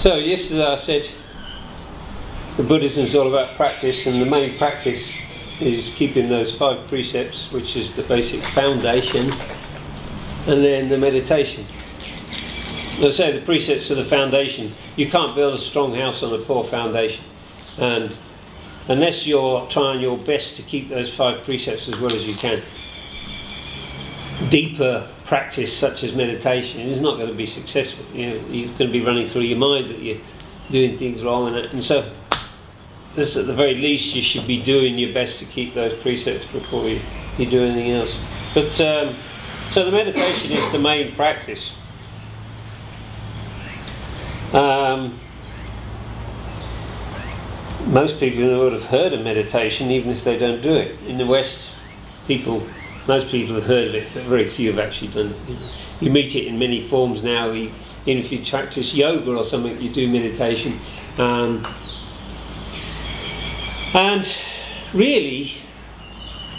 So yesterday I said the Buddhism is all about practice, and the main practice is keeping those 5 precepts, which is the basic foundation, and then the meditation. As I say, the precepts are the foundation. You can't build a strong house on a poor foundation, and unless you're trying your best to keep those 5 precepts as well as you can, deeper practice such as meditation is not going to be successful. You're going to be running through your mind that you're doing things wrong, and so this, at the very least, you should be doing your best to keep those precepts before you do anything else. But so the meditation is the main practice. Most people in the world have heard of meditation, even if they don't do it. In the West, most people have heard of it, but very few have actually done it. You meet it in many forms now. Even if you practice yoga or something, you do meditation. And really,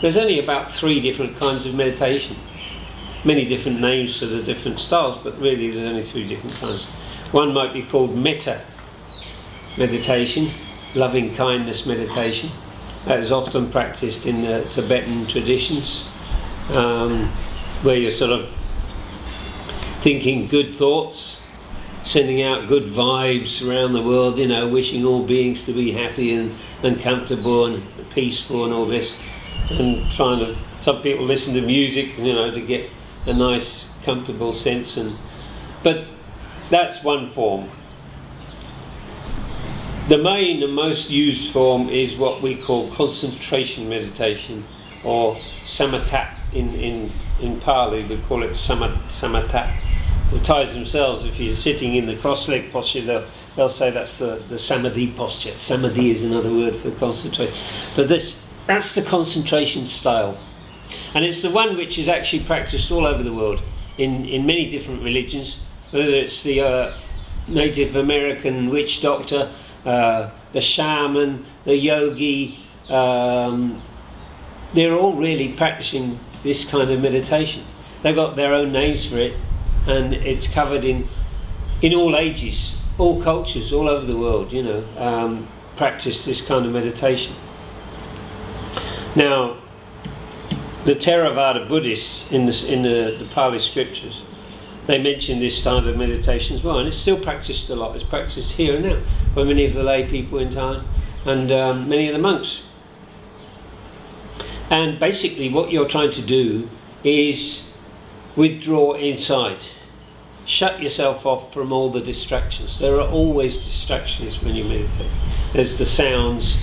there's only about 3 different kinds of meditation. Many different names for the different styles, but really there's only 3 different kinds. One might be called metta meditation, loving kindness meditation. That is often practiced in the Tibetan traditions, where you're sort of thinking good thoughts, sending out good vibes around the world, wishing all beings to be happy and comfortable and peaceful and all this, and some people listen to music, to get a nice comfortable sense, but that's one form. The main and most used form is what we call concentration meditation, or samatha. In Pali we call it samatha. The Thais themselves, if you're sitting in the cross-leg posture, they'll say that's the samadhi posture. Samadhi is another word for concentration. But that's the concentration style. And it's the one which is actually practiced all over the world, in many different religions, whether it's the Native American witch doctor, the shaman, the yogi, they're all really practicing this kind of meditation. They've got their own names for it, and it's covered in all ages, all cultures, all over the world, practice this kind of meditation. Now, the Theravada Buddhists in the Pali scriptures, they mention this style of meditation as well, and it's still practiced a lot. It's practiced here and now by many of the lay people in Thailand and many of the monks. And basically what you're trying to do is withdraw inside. Shut yourself off from all the distractions. There are always distractions when you meditate. There's the sounds,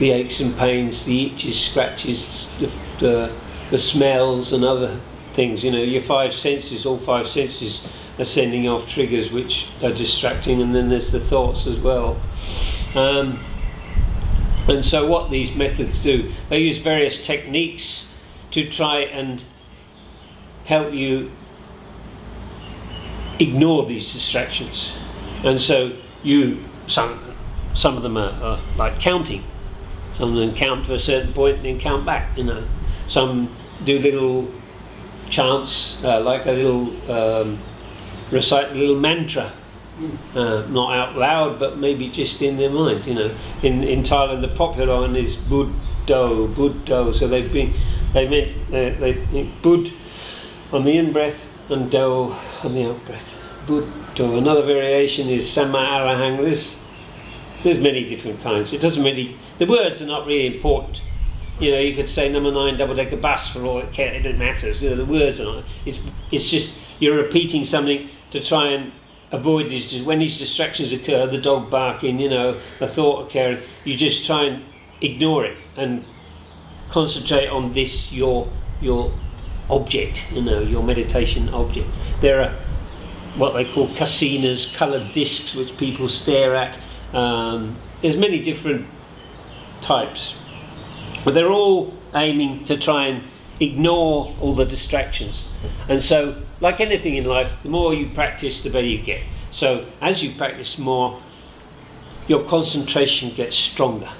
the aches and pains, the itches, scratches, the smells and other things. Your 5 senses, all 5 senses are sending off triggers which are distracting, and then there's the thoughts as well. And so what these methods do, they use various techniques to try and help you ignore these distractions. And so some of them are like counting. Some of them count to a certain point and then count back. Some do little chants, like a little recite a little mantra, not out loud, but maybe just in their mind. In Thailand, the popular one is Buddho. So they think Bud on the in breath and Do on the out breath. Buddho. Another variation is Sama Arahang. There's many different kinds. It doesn't really. The words are not really important. You could say number 9 double-decker bus for all it matters. The words are not. It's just you're repeating something to try and avoid these. When these distractions occur, the dog barking, a thought occurring, you just try and ignore it and concentrate on this, your object, your meditation object. There are what they call kasinas, coloured discs which people stare at. There's many different types, but they're all aiming to try and ignore all the distractions. And so, like anything in life, the more you practice, the better you get. So as you practice more, your concentration gets stronger.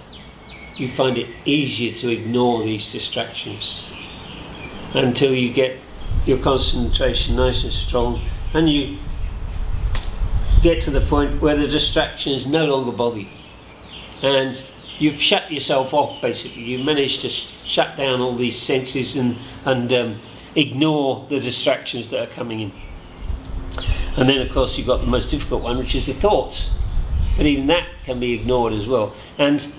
You find it easier to ignore these distractions until you get your concentration nice and strong, and you get to the point where the distractions no longer bother you, and you've shut yourself off. Basically, you've managed to shut down all these senses and ignore the distractions that are coming in. And then, of course, you've got the most difficult one, which is the thoughts. But even that can be ignored as well. And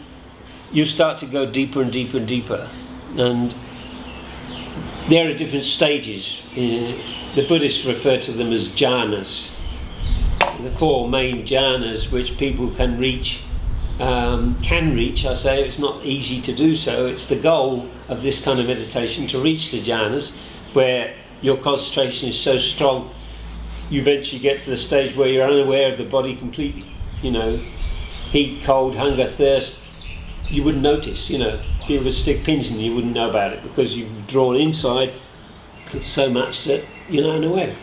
you start to go deeper and deeper and deeper. And there are different stages. The Buddhists refer to them as jhanas. The 4 main jhanas which people can reach. I say. It's not easy to do so. It's the goal of this kind of meditation, to reach the jhanas, where your concentration is so strong you eventually get to the stage where you're unaware of the body completely. You know, heat, cold, hunger, thirst, you wouldn't notice. You know, people would stick pins in you, you wouldn't know about it, because you've drawn inside so much that you're unaware.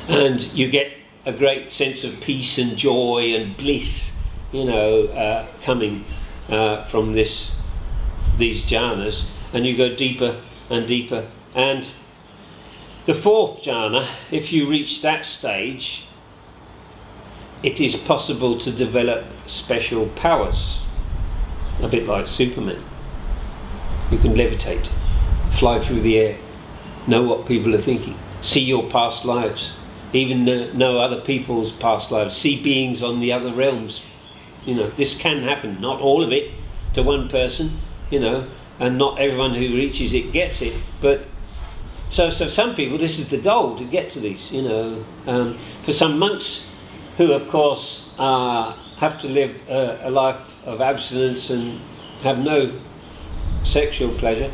And you get a great sense of peace and joy and bliss, you know, coming from these jhanas, and you go deeper and deeper. And the 4th jhana, if you reach that stage, it is possible to develop special powers, a bit like Superman. You can levitate, fly through the air, know what people are thinking, see your past lives, even know other people's past lives, see beings on the other realms. You know, this can happen, not all of it to one person, you know, and not everyone who reaches it gets it, but so some people, this is the goal, to get to these, you know. For some monks who, of course, have to live a life of abstinence and have no sexual pleasure,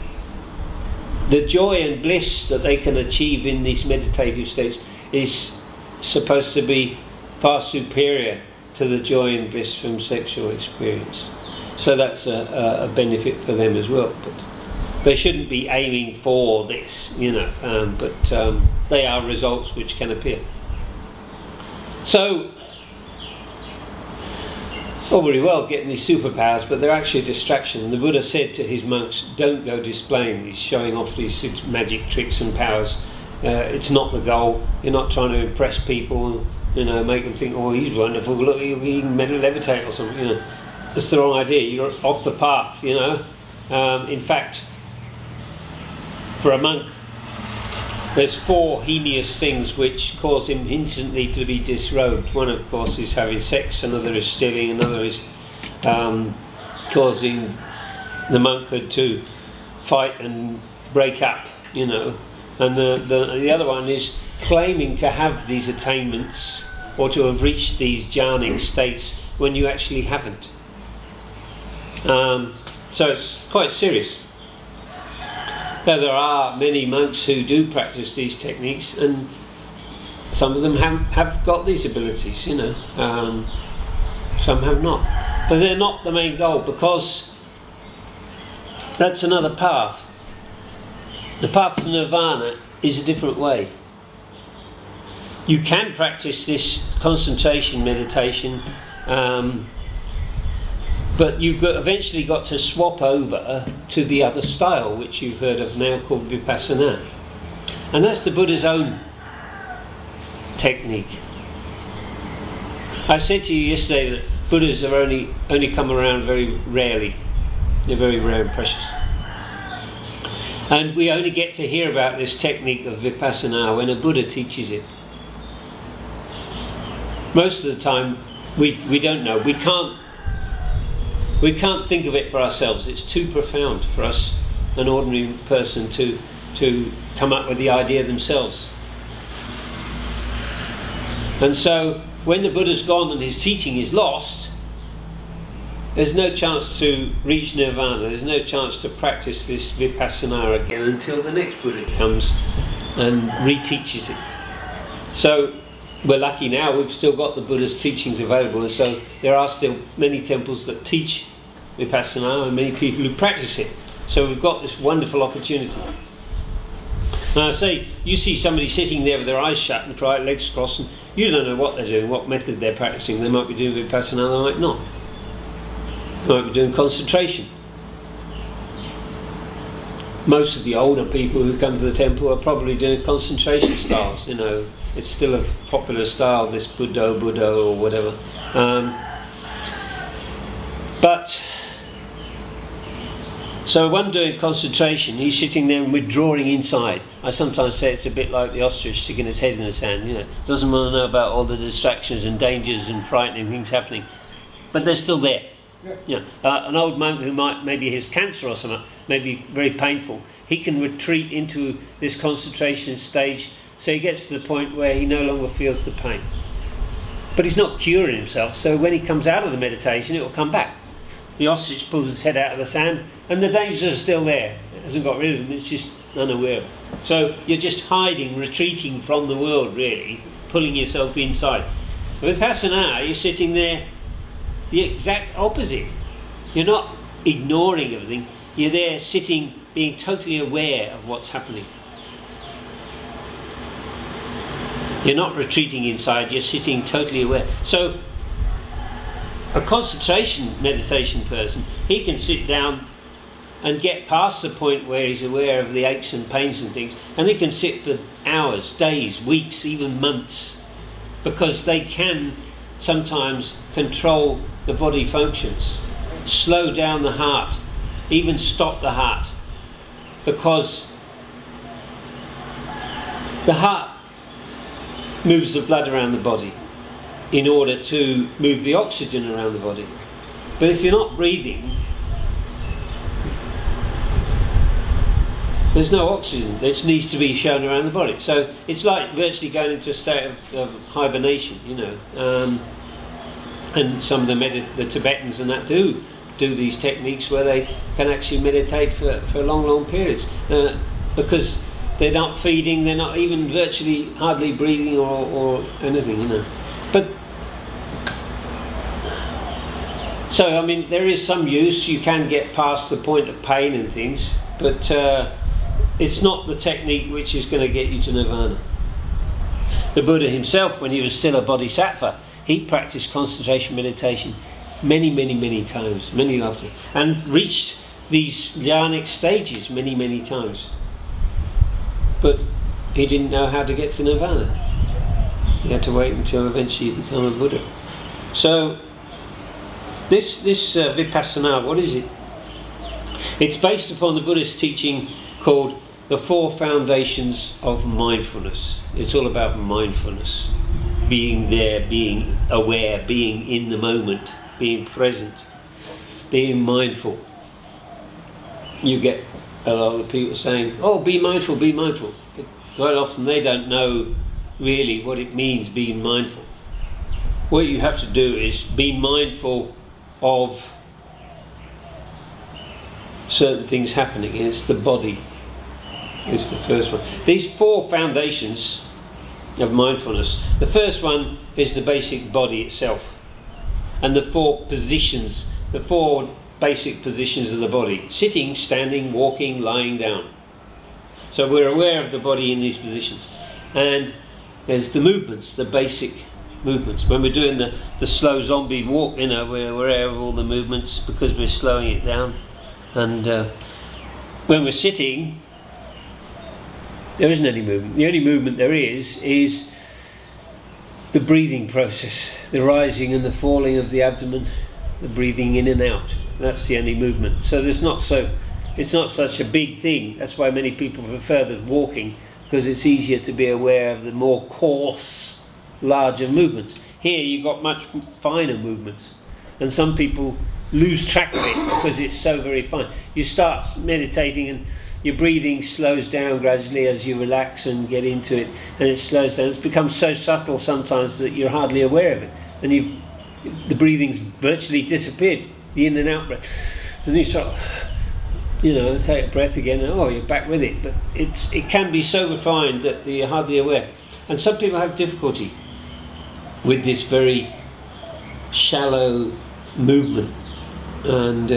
the joy and bliss that they can achieve in these meditative states is supposed to be far superior to the joy and bliss from sexual experience. So that's a benefit for them as well. But they shouldn't be aiming for this, you know, but they are results which can appear. So, all very well getting these superpowers, but they're actually a distraction. The Buddha said to his monks, don't go displaying these, showing off these magic tricks and powers. It's not the goal. You're not trying to impress people, you know, make them think, oh, he's wonderful, look, he can levitate or something, you know. That's the wrong idea. You're off the path, you know. In fact, for a monk, there's 4 heinous things which cause him instantly to be disrobed. One, of course, is having sex, another is stealing, another is causing the monkhood to fight and break up, you know. And the other one is claiming to have these attainments or to have reached these jhanic states when you actually haven't. So it's quite serious. Though there are many monks who do practice these techniques, and some of them have got these abilities, you know, some have not. But they're not the main goal, because that's another path. The path to nirvana is a different way. You can practice this concentration meditation, but you've eventually got to swap over to the other style, which you've heard of now, called vipassana. And that's the Buddha's own technique. I said to you yesterday that Buddhas have only come around very rarely. They're very rare and precious. And we only get to hear about this technique of vipassana when a Buddha teaches it. Most of the time we don't know. We can't think of it for ourselves. It's too profound for us, an ordinary person, to come up with the idea themselves. And so when the Buddha's gone and his teaching is lost, there's no chance to reach nirvana, there's no chance to practice this vipassana again until the next Buddha comes and reteaches it. So we're lucky now, we've still got the Buddha's teachings available, and so there are still many temples that teach vipassana and many people who practice it. So we've got this wonderful opportunity. Now I say, you see somebody sitting there with their eyes shut and legs crossed, and you don't know what they're doing, what method they're practicing. They might be doing vipassana, they might not. They might be doing concentration. Most of the older people who come to the temple are probably doing concentration styles, you know, It's still a popular style, this Buddho or whatever. But so one doing concentration, he's sitting there and withdrawing inside. I sometimes say it's a bit like the ostrich sticking its head in the sand, you know, doesn't want to know about all the distractions and dangers and frightening things happening, but they're still there. Yeah. You know, an old monk who maybe has cancer or something, maybe very painful, he can retreat into this concentration stage, so he gets to the point where he no longer feels the pain. But he's not curing himself, so when he comes out of the meditation, it will come back. The ostrich pulls its head out of the sand, and the dangers are still there. It hasn't got rid of them, it's just unaware. So you're just hiding, retreating from the world, really, pulling yourself inside. Vipassana, you're sitting there, the exact opposite. You're not ignoring everything, you're there sitting, being totally aware of what's happening. You're not retreating inside, you're sitting totally aware. So a concentration meditation person, he can sit down and get past the point where he's aware of the aches and pains and things, and he can sit for hours, days, weeks, even months, because they can sometimes control the body functions, slow down the heart, even stop the heart, because the heart moves the blood around the body in order to move the oxygen around the body. But if you're not breathing, there's no oxygen that needs to be shown around the body. So it's like virtually going into a state of hibernation, you know. And some of the Tibetans and that do these techniques where they can actually meditate for long periods, because they're not feeding, they're not even virtually hardly breathing or anything, you know. But so I mean, there is some use. You can get past the point of pain and things, but it's not the technique which is going to get you to nirvana. The Buddha himself, when he was still a bodhisattva, he practiced concentration meditation many times, many lifetimes, and reached these jhanic stages many times. But he didn't know how to get to nirvana. He had to wait until eventually he became a Buddha. So this Vipassana, what is it? It's based upon the Buddhist teaching called the 4 foundations of mindfulness. It's all about mindfulness. Being there, being aware, being in the moment, being present, being mindful. You get a lot of people saying, oh, be mindful, be mindful. But quite often they don't know really what it means, being mindful. What you have to do is be mindful of certain things happening, and it's the body. It's the first one. These 4 foundations of mindfulness. The first one is the basic body itself, and the 4 positions, the 4 basic positions of the body: sitting, standing, walking, lying down. So we're aware of the body in these positions, and there's the movements, the basic movements. When we're doing the slow zombie walk, you know, we're aware of all the movements because we're slowing it down. And when we're sitting, there isn't any movement. The only movement there is the breathing process, the rising and the falling of the abdomen, the breathing in and out. That's the only movement. So it's not such a big thing. That's why many people prefer the walking, because it's easier to be aware of the more coarse, larger movements. Here you've got much finer movements, and some people lose track of it because it's so very fine. You start meditating and your breathing slows down gradually as you relax and get into it, and it slows down. It's become so subtle sometimes that you're hardly aware of it, and the breathing's virtually disappeared, the in and out breath, and you sort of, you know, take a breath again, and oh, you're back with it. But it can be so refined that you're hardly aware, and some people have difficulty with this very shallow movement, and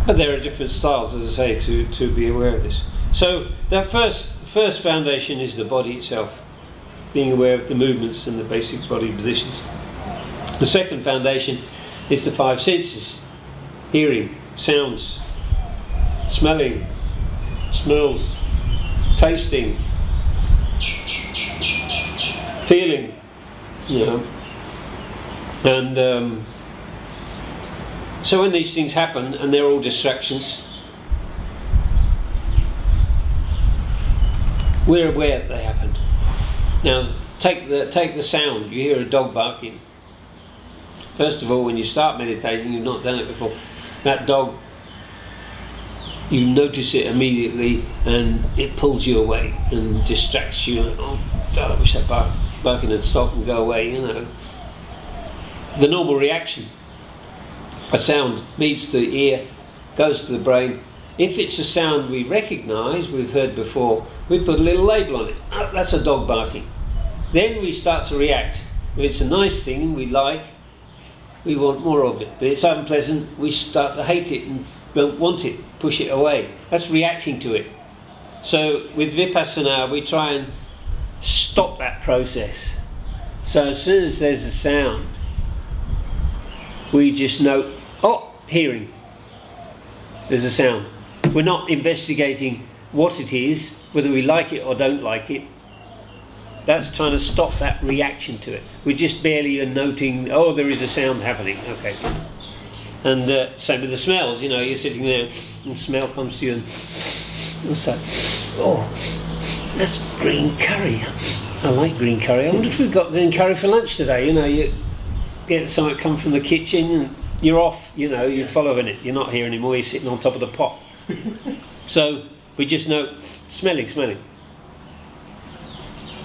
but there are different styles, as I say, to be aware of this. So the first foundation is the body itself, being aware of the movements and the basic body positions. The second foundation is the 5 senses: hearing, sounds, smelling, smells, tasting, feeling, you know. And so when these things happen, and they're all distractions, we're aware that they happened. Now, take the sound. You hear a dog barking. First of all, when you start meditating, you've not done it before, that dog, you notice it immediately, and it pulls you away and distracts you. Oh God, I wish that barking had stopped and go away, you know. The normal reaction. A sound meets the ear, goes to the brain. If it's a sound we recognise, we've heard before, we put a little label on it. Oh, that's a dog barking. Then we start to react. If it's a nice thing we like, we want more of it. But it's unpleasant, we start to hate it and don't want it, push it away. That's reacting to it. So with Vipassana, we try and stop that process. So as soon as there's a sound, we just note, oh, hearing. There's a sound. We're not investigating what it is, whether we like it or don't like it. That's trying to stop that reaction to it. We just barely are noting, oh, there is a sound happening. Okay. And same with the smells. You know, you're sitting there and smell comes to you and what's that? Oh, that's green curry. I like green curry. I wonder if we've got green curry for lunch today. You know, you get something come from the kitchen and you're off, you know, you're following it. You're not here anymore, you're sitting on top of the pot. So we just know, smelling.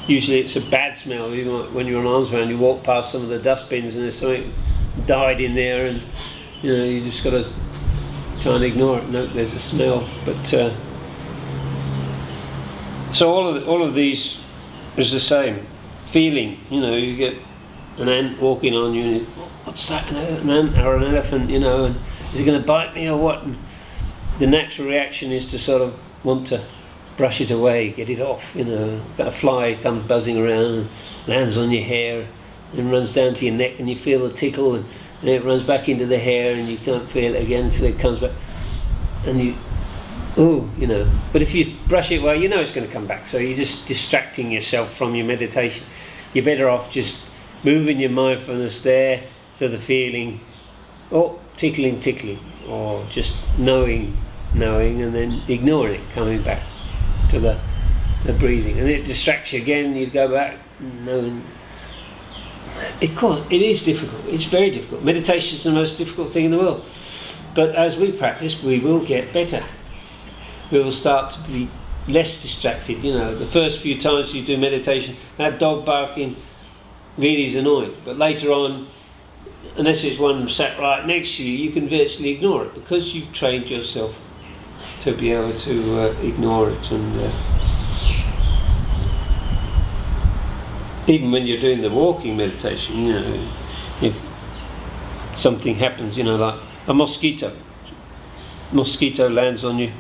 Usually it's a bad smell. You know, when you're on arms round, you walk past some of the dustbins and there's something died in there, and you know, you just got to try and ignore it. No, there's a smell. But so all of these is the same. Feeling, you know, you get an ant walking on you, and what's that, an ant or an elephant, you know, and is it going to bite me or what? And the natural reaction is to sort of want to brush it away, get it off, you know. A fly comes buzzing around and lands on your hair and runs down to your neck, and you feel the tickle, and then it runs back into the hair and you can't feel it again until it comes back, and you, oh, you know. But if you brush it away, you know it's going to come back, so you're just distracting yourself from your meditation. You're better off just moving your mindfulness there, so the feeling, oh, tickling, or just knowing, and then ignoring it, coming back to the breathing, and it distracts you again. You go back, knowing. It is difficult. It's very difficult. Meditation is the most difficult thing in the world. But as we practice, we will get better. We will start to be less distracted. You know, the first few times you do meditation, that dog barking really is annoying. But later on, unless it's one sat right next to you, you can virtually ignore it because you've trained yourself to be able to ignore it. And even when you're doing the walking meditation, you know, if something happens, you know, like a mosquito lands on you,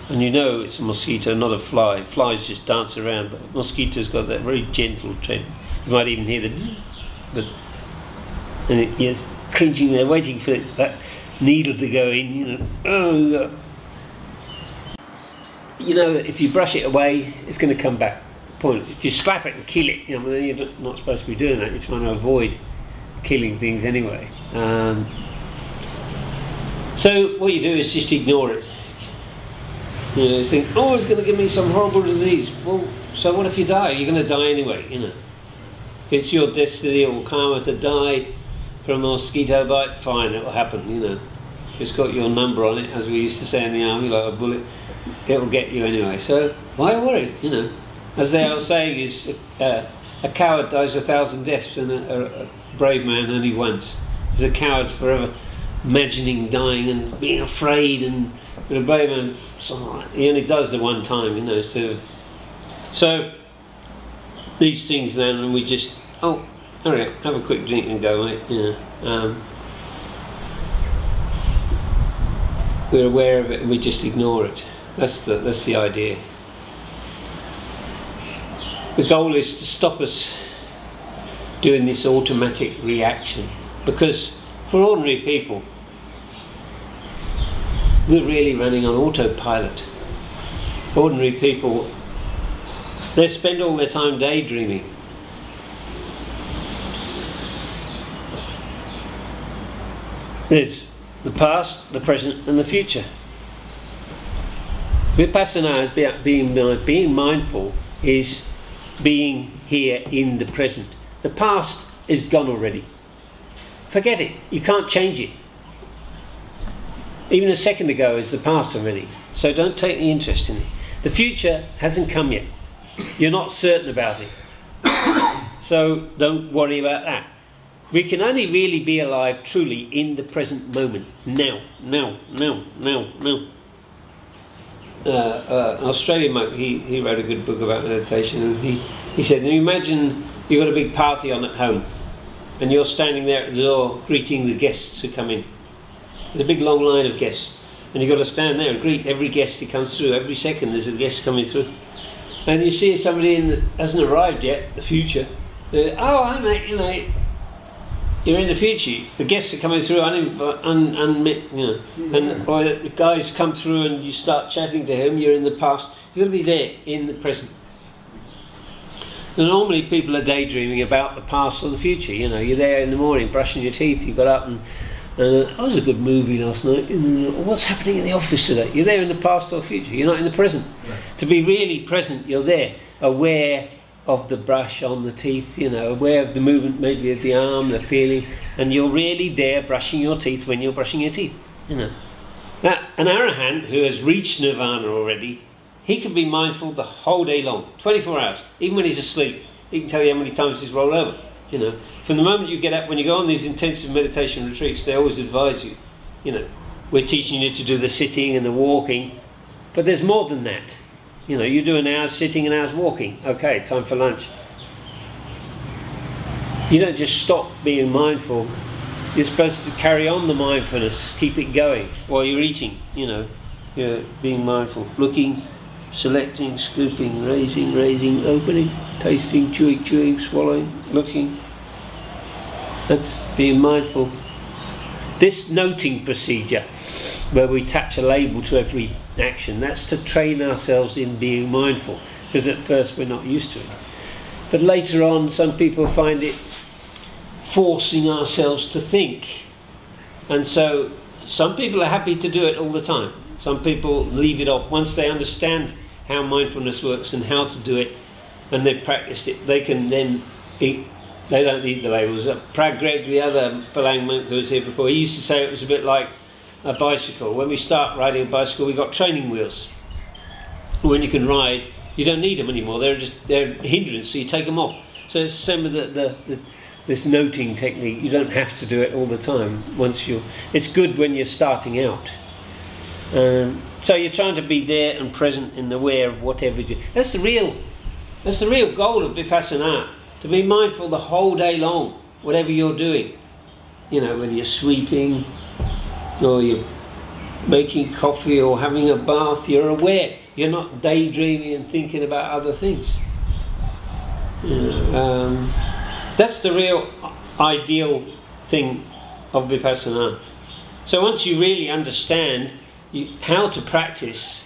and you know it's a mosquito, not a fly. Flies just dance around, but mosquitoes got that very gentle trend. You might even hear the bzz, but and it's cringing there, waiting for that needle to go in. You know, oh. You know, if you brush it away, it's going to come back. Point. If you slap it and kill it, you know, then you're not supposed to be doing that. You're trying to avoid killing things anyway. So what you do is just ignore it. You know, you think, oh, it's going to give me some horrible disease. Well, so what if you die? You're going to die anyway, you know. If it's your destiny or karma to die from a mosquito bite, fine, it will happen, you know. If it's got your number on it, as we used to say in the army, like a bullet, it'll get you anyway. So why worry, you know. As they are saying, is a coward dies 1,000 deaths and a brave man only once. There's a coward's forever imagining dying and being afraid, and but a brave man, he only does the one time, you know. So these things then, and we just, oh, all right, have a quick drink and go, mate. You know, we're aware of it and we just ignore it. That's the idea. The goal is to stop us doing this automatic reaction, because for ordinary people, we're really running on autopilot. Ordinary people, they spend all their time daydreaming. There's the past, the present and the future. Vipassana is being mindful, is being here in the present. The past is gone already. Forget it. You can't change it. Even a second ago is the past already. So don't take any interest in it. The future hasn't come yet. You're not certain about it. So don't worry about that. We can only really be alive truly in the present moment. Now. An Australian monk, he wrote a good book about meditation, and he said, imagine you've got a big party on at home and you're standing there at the door greeting the guests who come in. There's a big long line of guests and you've got to stand there and greet every guest who comes through. Every second there's a guest coming through, and you see somebody in that hasn't arrived yet, the future. Oh, hi mate, you're in the future. The guests are coming through unmet, and or the guys come through and you start chatting to him. You're in the past. You've got to be there in the present. And normally people are daydreaming about the past or the future. You're there in the morning brushing your teeth. You got up and that was a good movie last night. What's happening in the office today? You're there in the past or the future. You're not in the present. Right. To be really present, you're there, aware of the brush on the teeth, aware of the movement maybe of the arm, the feeling, and you're really there brushing your teeth when you're brushing your teeth. Now, an arahant who has reached nirvana already, he can be mindful the whole day long, 24 hours, even when he's asleep. He can tell you how many times he's rolled over. From the moment you get up, when you go on these intensive meditation retreats, they always advise you, we're teaching you to do the sitting and the walking, but there's more than that. You do an hour's sitting, an hour's walking. Okay, time for lunch. You don't just stop being mindful. You're supposed to carry on the mindfulness, keep it going while you're eating. You're being mindful, looking, selecting, scooping, raising, opening, tasting, chewing, swallowing, looking. That's being mindful. This noting procedure, where we attach a label to every action, that's to train ourselves in being mindful, because at first we're not used to it. But later on, some people find it forcing ourselves to think. And so some people are happy to do it all the time. Some people leave it off. Once they understand how mindfulness works and how to do it, and they've practiced it, they can then eat. They don't need the labels. Prag Greg, the other Falang monk who was here before, he used to say it was a bit like a bicycle. When we start riding a bicycle, we've got training wheels. When you can ride, you don't need them anymore. They're a hindrance, so you take them off. So it's the same with this noting technique. You don't have to do it all the time. It's good when you're starting out. So you're trying to be there and present and aware of whatever you do. That's the real goal of Vipassana. To be mindful the whole day long, whatever you're doing. Whether you're sweeping, or you're making coffee or having a bath, you're aware. You're not daydreaming and thinking about other things. That's the real ideal thing of Vipassana. So once you really understand how to practice,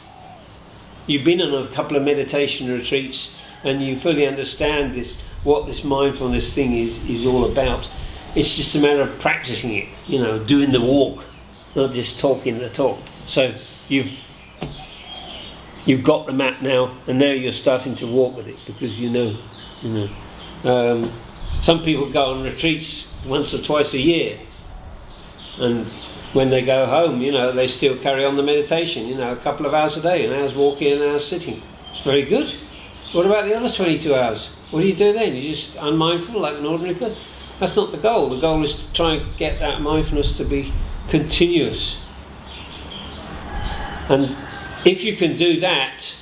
you've been on a couple of meditation retreats and you fully understand what this mindfulness thing is all about. It's just a matter of practicing it, doing the walk, not just talking the talk. So you've got the mat now, and now you're starting to walk with it because some people go on retreats once or twice a year, and when they go home, they still carry on the meditation, a couple of hours a day, an hour's walking, an hour's sitting. It's very good. What about the other 22 hours? What do you do then? You're just unmindful like an ordinary person? That's not the goal. The goal is to try and get that mindfulness to be continuous. And if you can do that,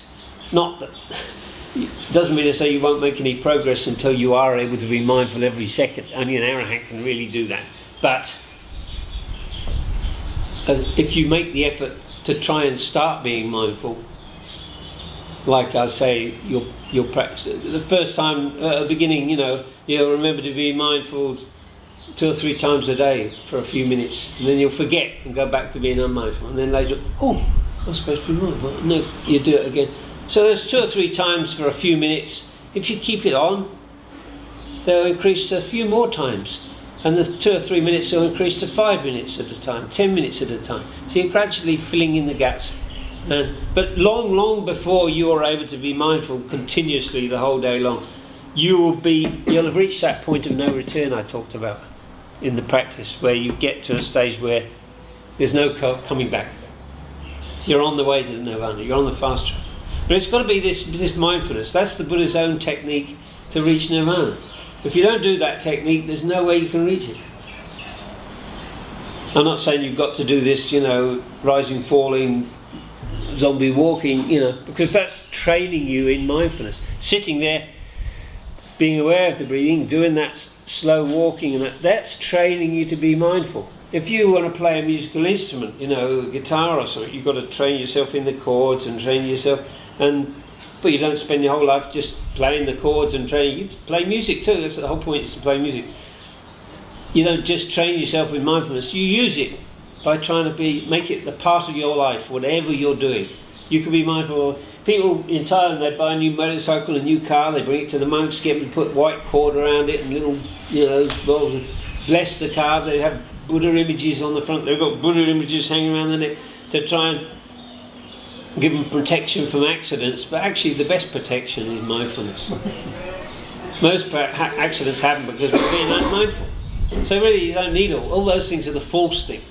it doesn't mean to say you won't make any progress until you are able to be mindful every second. Only an arahant can really do that. But if you make the effort to try and start being mindful, like I say, you'll practice. The first time at the beginning, you'll remember to be mindful 2 or 3 times a day for a few minutes, and then you'll forget and go back to being unmindful. And then later, I'm supposed to be mindful. No, you do it again. So there's 2 or 3 times for a few minutes. If you keep it on, they'll increase a few more times. And the 2 or 3 minutes will increase to 5 minutes at a time, 10 minutes at a time. So you're gradually filling in the gaps. But long before you are able to be mindful continuously the whole day long, you'll have reached that point of no return I talked about in the practice, where you get to a stage where there's no coming back. You're on the way to the nirvana, you're on the fast track. But it's got to be this mindfulness. That's the Buddha's own technique to reach nirvana. If you don't do that technique, there's no way you can reach it. I'm not saying you've got to do this, rising, falling, zombie walking, because that's training you in mindfulness. Sitting there, being aware of the breathing, doing that slow walking, and that's training you to be mindful. If you want to play a musical instrument, guitar or something, you've got to train yourself in the chords and train yourself, but you don't spend your whole life just playing the chords and training. You play music too. That's the whole point, is to play music. You don't just train yourself in mindfulness. You use it by trying to make it the part of your life, whatever you're doing. You can be mindful. People in Thailand, they buy a new motorcycle, a new car, they bring it to the monks, get them to put white cord around it and little, bless the car. They have Buddha images on the front. They've got Buddha images hanging around the neck to try and give them protection from accidents. But actually the best protection is mindfulness. Most accidents happen because we're being unmindful. So really you don't need all those things are the false thing,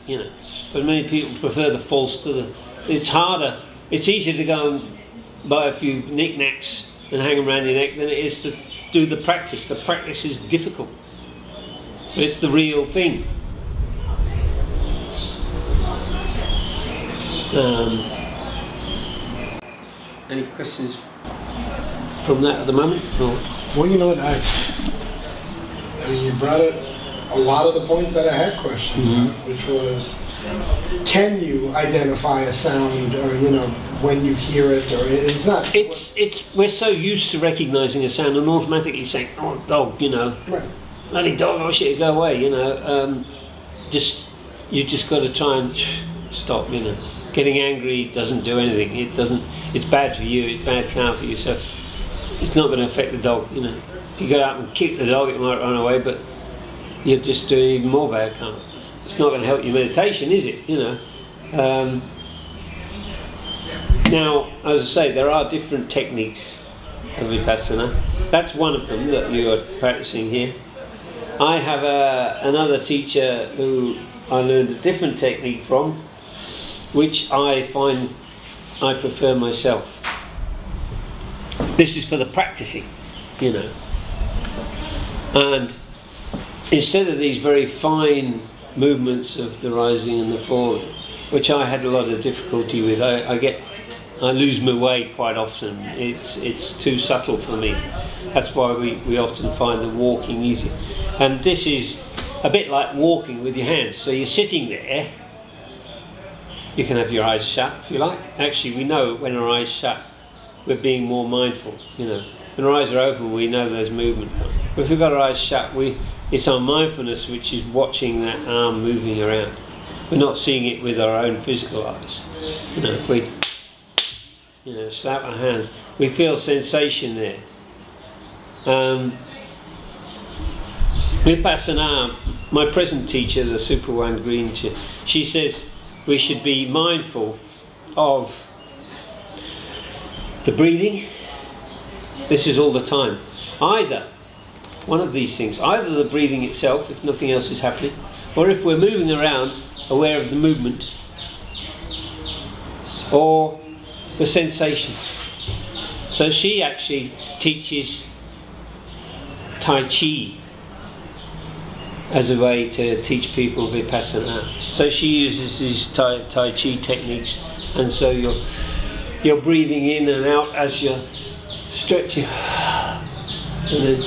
But many people prefer the false to the... It's harder. It's easier to go and buy a few knickknacks and hang them around your neck than it is to do the practice. The practice is difficult. But it's the real thing. Any questions from that at the moment? Or? Well, I mean, you brought up a lot of the points that I had questions on, which was, can you identify a sound, or when you hear it, or it's not. We're so used to recognizing a sound and automatically saying, "Oh, dog," right. Bloody dog, I wish it'd go away, you just got to try and stop, Getting angry doesn't do anything. It doesn't. It's bad for you. It's bad karma for you. So it's not going to affect the dog. If you go out and kick the dog, it might run away, but you're just doing even more bad karma. It's not going to help your meditation, is it? Now, as I say, there are different techniques of vipassana. That's one of them that you are practicing here. I have another teacher who I learned a different technique from, which I find I prefer myself. This is for the practicing, And instead of these very fine movements of the rising and the falling, which I had a lot of difficulty with, I lose my way quite often. It's too subtle for me. That's why we often find the walking easier. And this is a bit like walking with your hands. So you're sitting there. You can have your eyes shut if you like. Actually, we know when our eyes shut, we're being more mindful. When our eyes are open, we know there's movement. But if we've got our eyes shut, it's our mindfulness which is watching that arm moving around. We're not seeing it with our own physical eyes. If we, slap our hands, we feel sensation there. Vipassana, my present teacher, the Super One Green, she says we should be mindful of the breathing. This is all the time. Either one of these things, either the breathing itself, if nothing else is happening, or if we're moving around, aware of the movement, or the sensation. So she actually teaches Tai Chi as a way to teach people Vipassana. So she uses these Tai Chi techniques, and so you're breathing in and out as you're stretching, and then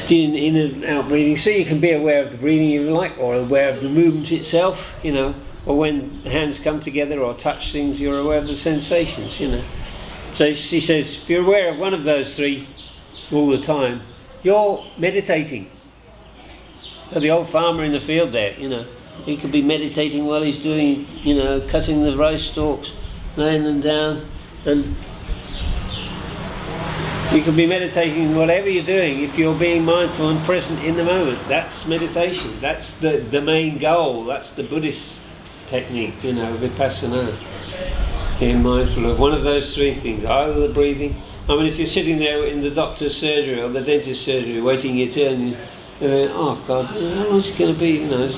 doing in and out breathing. So you can be aware of the breathing if you like, or aware of the movement itself, or when the hands come together or touch things, you're aware of the sensations, So she says, if you're aware of one of those three all the time, you're meditating. So the old farmer in the field there, he could be meditating while he's doing, cutting the rice stalks, laying them down, and You can be meditating whatever you're doing if you're being mindful and present in the moment. That's meditation. That's the main goal. That's the Buddhist technique, you know, vipassana. Being mindful of one of those three things, either the breathing. I mean, if you're sitting there in the doctor's surgery or the dentist's surgery waiting your turn, you're like, oh God, how long is it going to be? You know,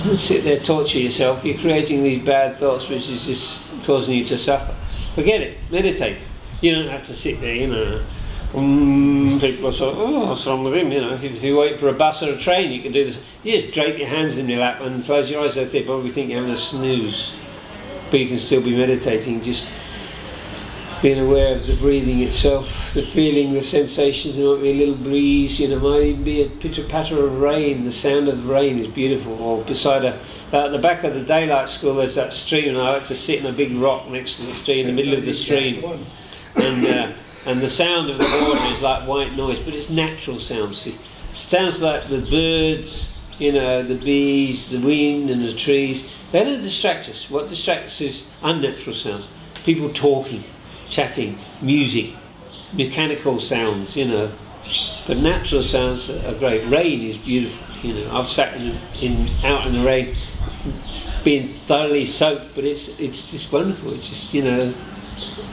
don't sit there, torture yourself. You're creating these bad thoughts which is just causing you to suffer. Forget it, meditate. You don't have to sit there, you know. People are sort of, oh, what's wrong with him? You know, if you wait for a bus or a train, you can do this. You just drape your hands in your lap and close your eyes. They probably think you're having a snooze, but you can still be meditating, just being aware of the breathing itself, the feeling, the sensations. There might be a little breeze, you know, might even be a pitter-patter of rain. The sound of the rain is beautiful. Or beside at the back of the daylight school, there's that stream, and I like to sit in a big rock next to the stream, in the middle of the stream. And the sound of the water is like white noise, but it's natural sound. See, it sounds like the birds, you know, the bees, the wind, and the trees. They don't distract us. What distracts us is unnatural sounds. People talking, chatting, music, mechanical sounds, you know. But natural sounds are great. Rain is beautiful, you know. I've sat out in the rain, being thoroughly soaked, but it's just wonderful. It's just, you know,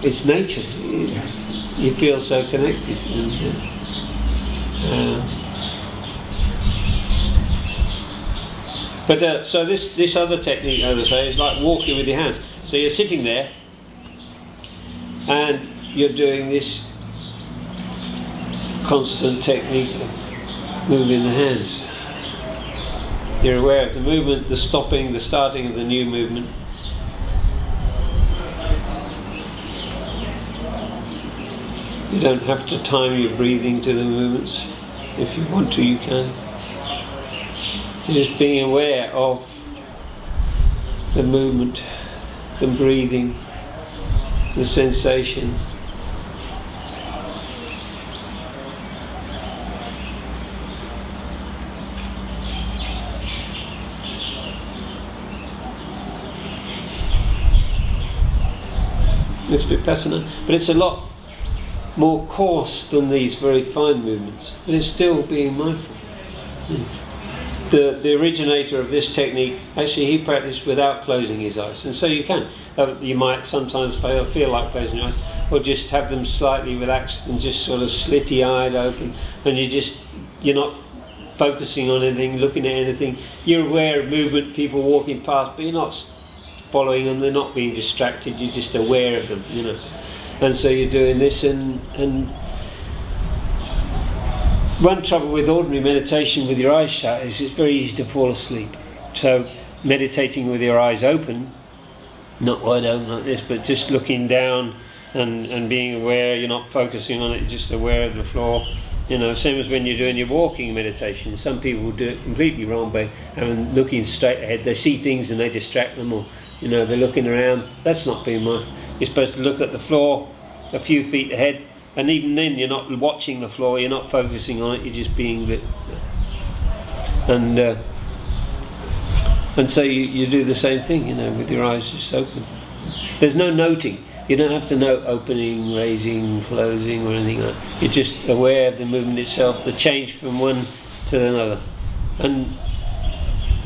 it's nature. You feel so connected. So this other technique, I would say, is like walking with your hands. So you're sitting there, and you're doing this constant technique of moving the hands. You're aware of the movement, the stopping, the starting of the new movement. You don't have to time your breathing to the movements. If you want to, you can. You're just being aware of the movement, the breathing, the sensation. It's vipassana, but it's a lot more coarse than these very fine movements, but it's still being mindful. The originator of this technique, actually he practiced without closing his eyes, and so you can. You might sometimes feel like closing your eyes, or just have them slightly relaxed and just sort of slitty-eyed open, and you're not focusing on anything, looking at anything. You're aware of movement, people walking past, but you're not following them, they're not being distracted, you're just aware of them, you know. And so you're doing this, and one trouble with ordinary meditation with your eyes shut is it's very easy to fall asleep. So meditating with your eyes open, not wide open like this, but just looking down and being aware, you're not focusing on it, you're just aware of the floor. You know, same as when you're doing your walking meditation. Some people will do it completely wrong by looking straight ahead. They see things and they distract them, or you know, they're looking around. That's not being mindful. You're supposed to look at the floor a few feet ahead, and even then you're not watching the floor, you're not focusing on it, you're just being a bit. And so you do the same thing, you know, with your eyes just open. There's no noting. You don't have to note opening, raising, closing, or anything like that. You're just aware of the movement itself, the change from one to another, and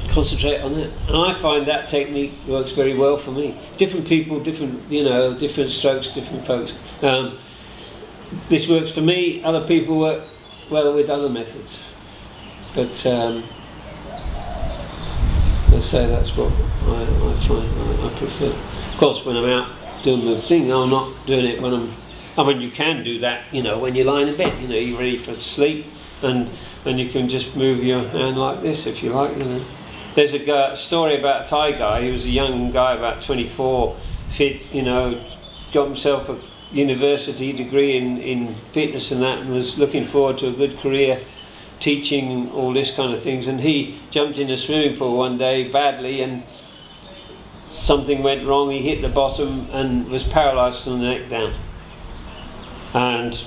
concentrate on it. And I find that technique works very well for me. Different people, different, you know, different strokes, different folks. This works for me. Other people work well with other methods. But I say that's what I find I prefer. Of course, when I'm out doing the thing, I'm not doing it when I mean, you can do that, you know, when you're lying in bed, you know, you're ready for sleep, and you can just move your hand like this if you like, you know. There's a story about a Thai guy. He was a young guy, about 24, fit, you know, got himself a university degree in fitness and that, and was looking forward to a good career teaching all this kind of things. And he jumped in a swimming pool one day badly, and something went wrong. He hit the bottom and was paralysed from the neck down. And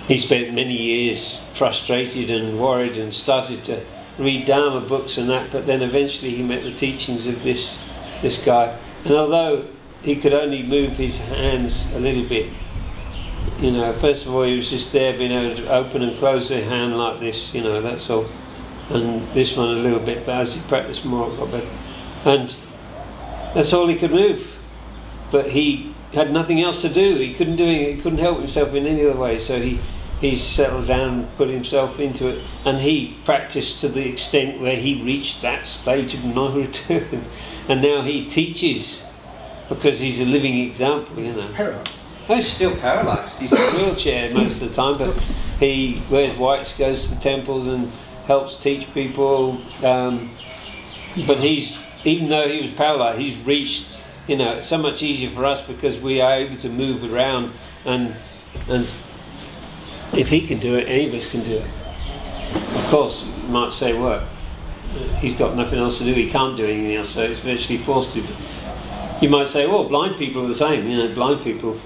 he spent many years frustrated and worried, and started to read Dharma books and that, but then eventually he met the teachings of this guy, and although he could only move his hands a little bit, You know, first of all, he was just there being able to open and close the hand like this, you know, that's all. And this one a little bit, but as he practiced more, it got better. And that's all he could move. But he had nothing else to do. He couldn't do anything. He couldn't help himself in any other way. So he settled down, put himself into it, and he practiced to the extent where he reached that stage of no return. And now he teaches because he's a living example, you know. Parallel. He's still paralysed. He's in a wheelchair most of the time, but he wears whites, goes to temples and helps teach people. But even though he was paralysed, he's reached, you know, it's so much easier for us because we are able to move around, and if he can do it, any of us can do it. Of course, you might say, well, he's got nothing else to do, he can't do anything else, so he's virtually forced to. You might say, well, blind people are the same, you know, blind people.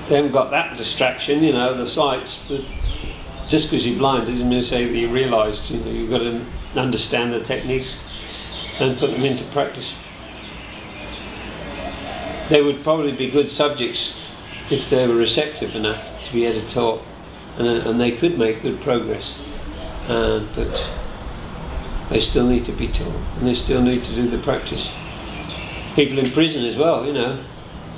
They haven't got that distraction, you know, the sights, but just because you're blind doesn't mean to say that you realised, you know, you've got to understand the techniques and put them into practice. They would probably be good subjects if they were receptive enough to be able to talk, and they could make good progress, but they still need to be taught, and they still need to do the practice. People in prison as well, you know.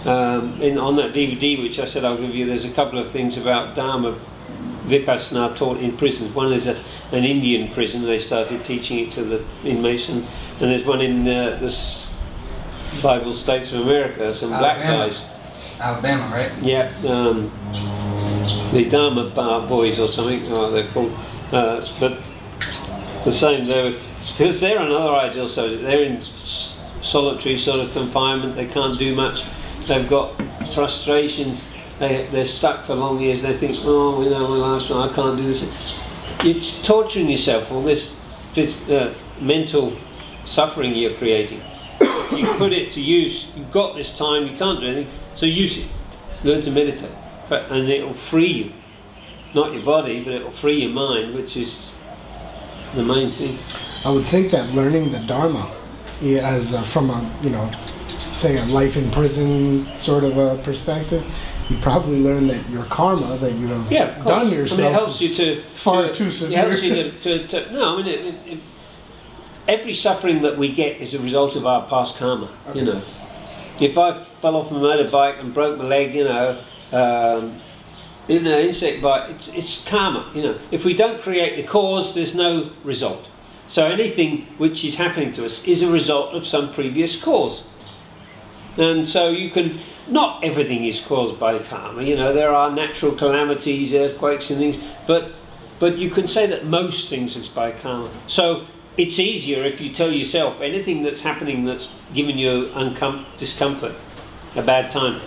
On that DVD which I said I'll give you, there's a couple of things about Dharma Vipassana taught in prisons. One is an Indian prison, they started teaching it to the inmates, and there's one in the Bible States of America, some black guys. Alabama, right? Yeah, the Dharma Bar Boys or something, they're called. But the same, because they're another ideal subject. They're in solitary sort of confinement, they can't do much. They've got frustrations, they're stuck for long years, they think, oh, you know, my last one, I can't do this. You're torturing yourself, all this mental suffering you're creating. If you put it to use, you've got this time, you can't do anything, so use it. Learn to meditate, and it'll free you. Not your body, but it'll free your mind, which is the main thing. I would think that learning the Dharma, as from a, you know, say a life in prison sort of a perspective, you probably learn that your karma that you have done yourself, I mean, it helps you to far too severe. It helps you to no, I mean, every suffering that we get is a result of our past karma. Okay. You know, if I fell off my motorbike and broke my leg, you know, in an insect bite, it's karma. You know, if we don't create the cause, there's no result. So anything which is happening to us is a result of some previous cause. And so you can, not everything is caused by karma, you know, there are natural calamities, earthquakes and things, but you can say that most things is by karma. So it's easier if you tell yourself anything that's happening that's giving you discomfort, a bad time,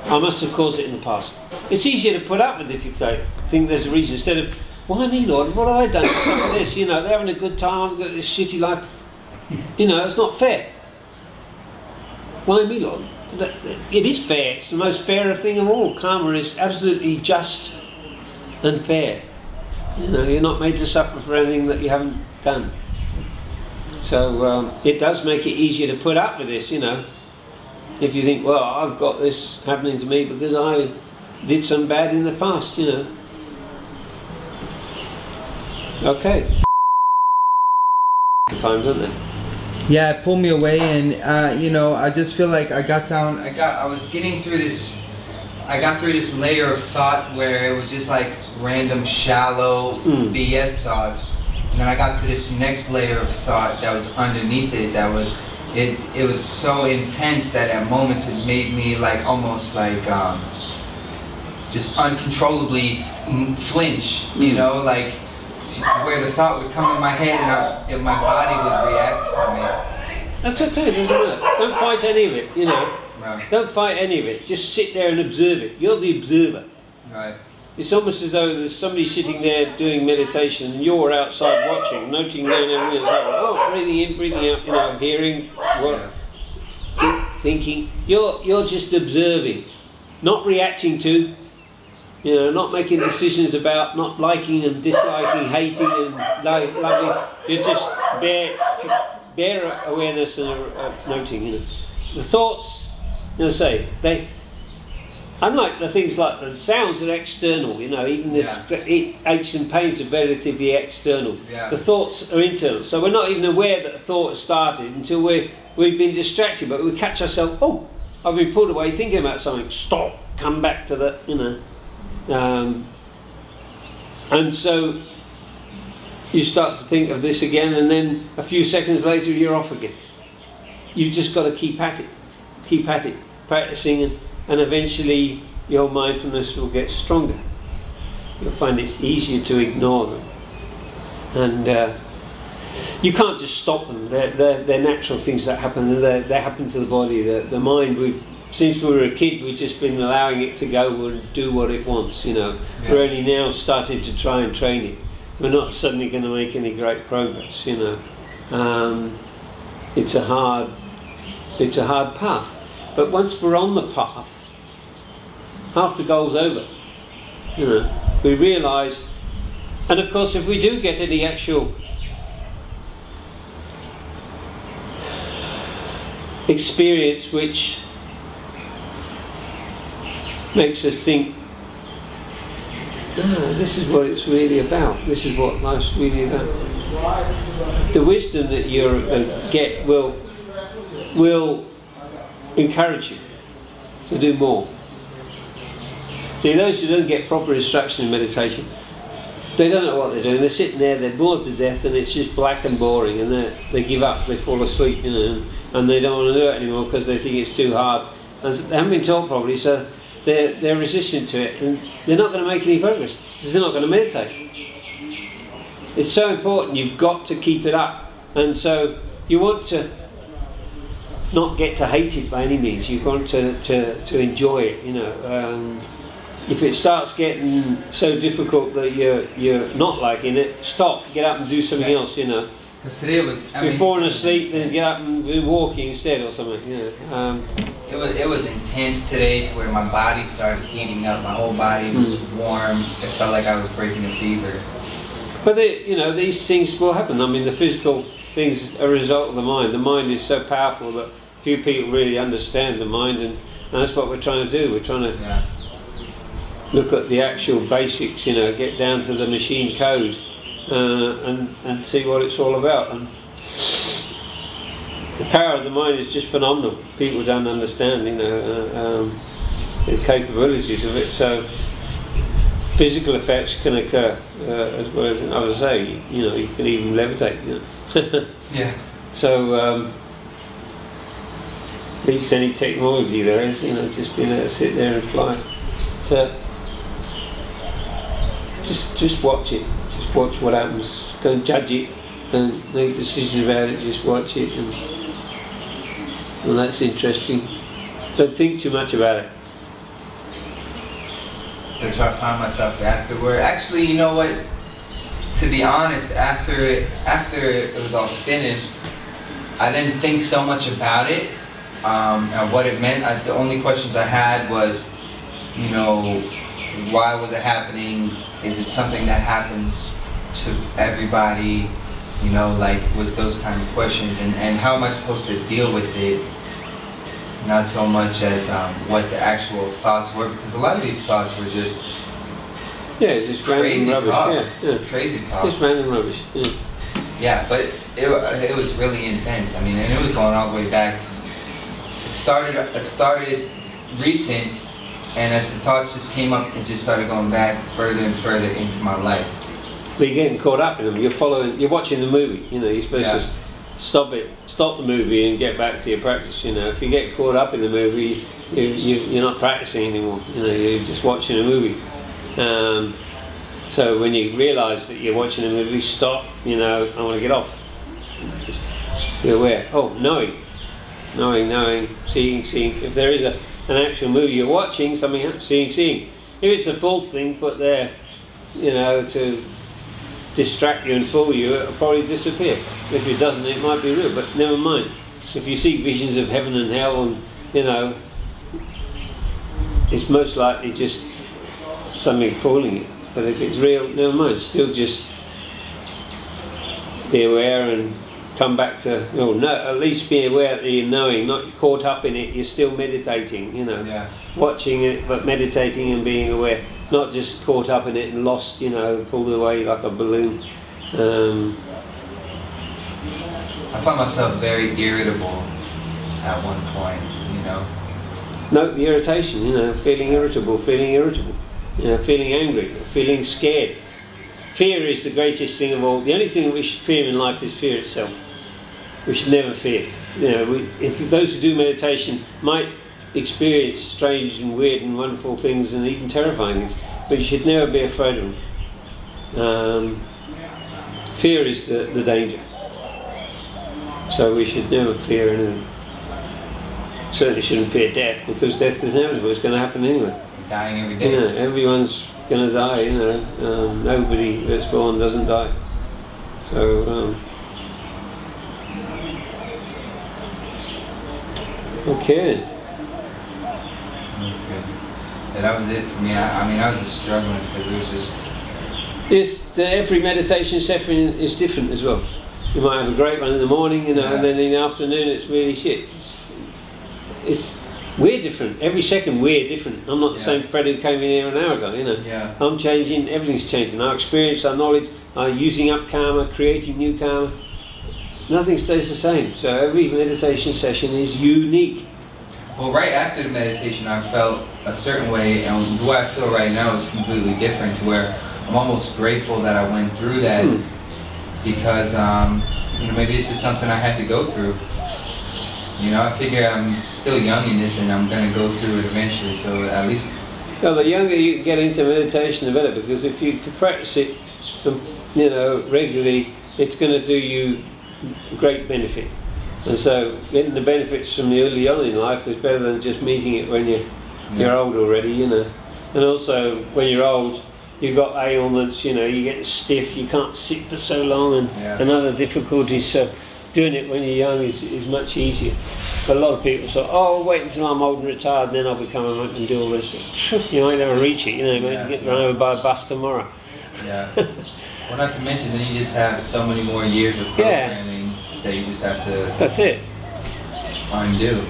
I must have caused it in the past. It's easier to put up with if you think there's a reason, instead of, why me, Lord, what have I done to some of this, you know, they're having a good time, I've got this shitty life, you know, it's not fair. Why me, Lord? It is fair. It's the most fair thing of all. Karma is absolutely just and fair. You know, you're not made to suffer for anything that you haven't done. So it does make it easier to put up with this, you know. If you think, well, I've got this happening to me because I did some bad in the past, you know. Okay. Times, don't they? Yeah, it pulled me away, and you know, I just feel like I was getting through this. I got through this layer of thought where it was just like random, shallow BS thoughts, and then I got to this next layer of thought that was underneath it. That was, it was so intense that at moments it made me like almost like just uncontrollably flinch. You know, like, where the thought would come in my head and my body would react from it. That's okay, it doesn't matter. Don't fight any of it, you know. Right. Don't fight any of it. Just sit there and observe it. You're the observer. Right. It's almost as though there's somebody sitting there doing meditation and you're outside watching, noting down everything that's happening. Oh, breathing in, breathing out, you know, hearing, what, thinking. You're just observing, not reacting to. You know, not making decisions about not liking and disliking, hating and loving. You're just bare awareness and noting. You know, the thoughts as I say, unlike the things like the sounds are external, you know, even this aches and pains are relatively external. Yeah. The thoughts are internal, so we're not even aware that a thought has started until we've been distracted, but we catch ourselves, oh, I've been pulled away thinking about something, stop, come back to the, you know. And so you start to think of this again, and then a few seconds later you're off again. You've just got to keep at it, practicing, and eventually your mindfulness will get stronger. You'll find it easier to ignore them. And you can't just stop them. They're natural things that happen. They happen to the body. The mind, since we were a kid, we've just been allowing it to go and do what it wants, you know. Yeah. We're only now starting to try and train it. We're not suddenly going to make any great progress, you know. It's a hard path. But once we're on the path, half the goal's over. You know, we realise, and of course, if we do get any actual experience which makes us think, this is what it's really about. This is what life's really about. The wisdom that you get will encourage you to do more. See, those who don't get proper instruction in meditation, they don't know what they're doing. They're sitting there, they're bored to death, and it's just black and boring, and they give up, they fall asleep, you know, and they don't want to do it anymore because they think it's too hard. And they haven't been taught properly, so they're resistant to it, and they're not going to make any progress because they're not going to meditate. It's so important. You've got to keep it up, and so you want to not get to hate it by any means. You want to enjoy it, you know. If it starts getting so difficult that you're not liking it, stop, get up and do something else, you know. Because today was, if you're falling asleep, then get up and do walking instead or something, you know. It was intense today, to where my body started heating up. My whole body was warm. It felt like I was breaking a fever. But you know, these things will happen. I mean, the physical things are a result of the mind. The mind is so powerful that few people really understand the mind, and that's what we're trying to do. We're trying to look at the actual basics, you know, get down to the machine code, and see what it's all about. And the power of the mind is just phenomenal. People don't understand, you know, the capabilities of it. So physical effects can occur as well as, I would say, you know, you can even levitate, you know. Yeah. So beats any technology there is, you know, just being able to sit there and fly. So just watch it. Just watch what happens. Don't judge it. Don't make decisions about it. Just watch it, and that's interesting. Don't think too much about it. That's where I found myself afterward. Actually, you know what? To be honest, after it was all finished, I didn't think so much about it and what it meant. The only questions I had was, you know, why was it happening? Is it something that happens to everybody? You know, like, was those kind of questions, and how am I supposed to deal with it? Not so much as what the actual thoughts were, because a lot of these thoughts were just just crazy random rubbish. Talk. Crazy talk. Just random rubbish. Yeah, but it was really intense. I mean, and it was going all the way back. It started recent, and as the thoughts just came up, it just started going back further and further into my life. But you're getting caught up in them. You're watching the movie. You know, you're supposed to stop the movie and get back to your practice. You know, if you get caught up in the movie, you're not practicing anymore. You know, you're just watching a movie. So when you realise that you're watching a movie, stop. You know, I want to get off. Just be aware. Oh, knowing, seeing. If there is an actual movie you're watching, something seeing. If it's a false thing put there, you know, to distract you and fool you, it'll probably disappear. If it doesn't, it might be real, but never mind. If you see visions of heaven and hell, and you know, it's most likely just something fooling you. But if it's real, never mind. Still just be aware and come back to, no, at least be aware that you're knowing, not caught up in it. You're still meditating, watching it, but meditating and being aware, not just caught up in it and lost, pulled away like a balloon. I found myself very irritable at one point, Note the irritation, feeling irritable, feeling angry, feeling scared. Fear is the greatest thing of all. The only thing we should fear in life is fear itself. We should never fear. If those who do meditation might experience strange and weird and wonderful things and even terrifying things, but you should never be afraid of them. Fear is the danger. So we should never fear anything. Certainly shouldn't fear death, because death is inevitable. It's going to happen anyway. Dying every day. Everyone's going to die. Nobody that's born doesn't die. So okay. Yeah, that was it for me. I was just struggling because it was just. Every meditation session is different as well. You might have a great one in the morning, and then in the afternoon it's really shit. We're different. Every second we're different. I'm not the same Fred who came in here an hour ago, I'm changing, everything's changing. Our experience, our knowledge, our using up karma, creating new karma. Nothing stays the same. So every meditation session is unique. Well, right after the meditation I felt a certain way, and the way I feel right now is completely different, to where I'm almost grateful that I went through that, because maybe it's just something I had to go through. I figure I'm still young in this and I'm going to go through it eventually, so at least... Well, the younger you get into meditation, the better, because if you can practice it, regularly, it's going to do you great benefit. And so getting the benefits from the early on in life is better than just meeting it when you're old already, And also, when you're old, you've got ailments, you get stiff, you can't sit for so long, and other difficulties. So doing it when you're young is much easier. But a lot of people say, "Oh, I'll wait until I'm old and retired, and then I'll become a monk and do all this." You might never reach it. You might get run over by a bus tomorrow. Yeah. Well, not to mention, then you just have so many more years of programming that you just have to. That's it. Undo.